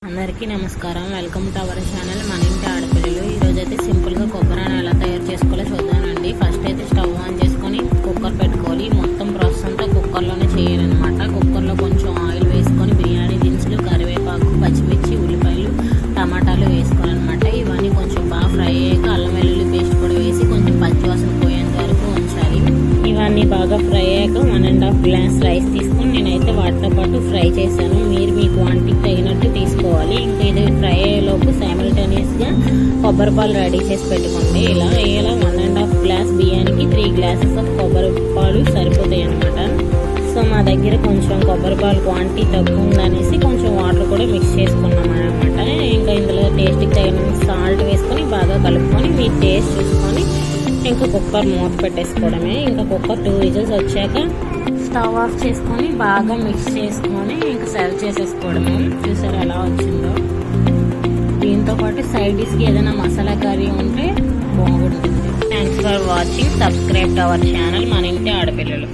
అందరికీ నమస్కారం. Welcome to our channel మన ఇంటి ఆడపిల్లలు. ఈరోజు అయితే సింపుల్గా కొబ్బరి ఎలా తయారు చేసుకోవాలో చూద్దానండి. ఫస్ట్ అయితే స్టవ్ ఆన్ చేసుకొని కుక్కర్ పెట్టుకోవాలి. మొత్తం ప్రాసెస్ అంతా కుక్కర్లోనే చేయాలన్నమాట. కుక్కర్లో కొంచెం ఆయిల్ వేసుకొని బిర్యానీ దినుసులు, కరివేపాకు, పచ్చిమిర్చి, ఉల్లిపాయలు, టమాటాలు వేసుకోవాలన్నమాట. ఇవన్నీ కొంచెం బాగా ఫ్రై అయ్యాక అల్లం వెల్లుల్లి పేస్ట్ కూడా వేసి కొంచెం పచ్చివాసన పోయేంత వరకు ఉంచాలి. ఇవన్నీ బాగా ఫ్రై అయ్యాక 1.5 గ్లాస్ రైస్ తీసుకొని నేనైతే వాటితో పాటు ఫ్రై చేశాను. మీరు మీ క్వాంటిటీకి తగినట్టు తీసుకోవాలి. ఇంకా ఇది ఫ్రై అయ్యేలోపు సైమల్టేనియస్గా కొబ్బరి పాలు రెడీ చేసి పెట్టుకోండి. ఇలా 1.5 గ్లాస్ బియ్యానికి 3 గ్లాసెస్ ఆఫ్ కొబ్బరి పాలు సరిపోతాయి అన్నమాట. సో మా దగ్గర కొంచెం కొబ్బరి పాలు క్వాంటిటీ తక్కువ ఉందనేసి కొంచెం వాటర్ కూడా మిక్స్ చేసుకున్నాం అనమాట. ఇంకా ఇందులో టేస్ట్కి తగిన సాల్ట్ వేసుకొని బాగా కలుపుకొని మీ టేస్ట్ చూసుకొని ఇంకా కుక్కర్ మూత పెట్టేసుకోవడమే. ఇంకా కుక్కర్ 2 విజిల్స్ వచ్చాక స్టవ్ ఆఫ్ చేసుకొని బాగా మిక్స్ చేసుకొని ఇంకా సర్వ్ చేసేసుకోవడమే. చూసారు ఎలా వచ్చిందో. దీంతో పాటు సైడ్ డిష్కి ఏదైనా మసాలా కర్రీ ఉంటే బాగుంటుంది. Thanks for watching. Subscribe to our channel మన ఇంటి ఆడపిల్లలు.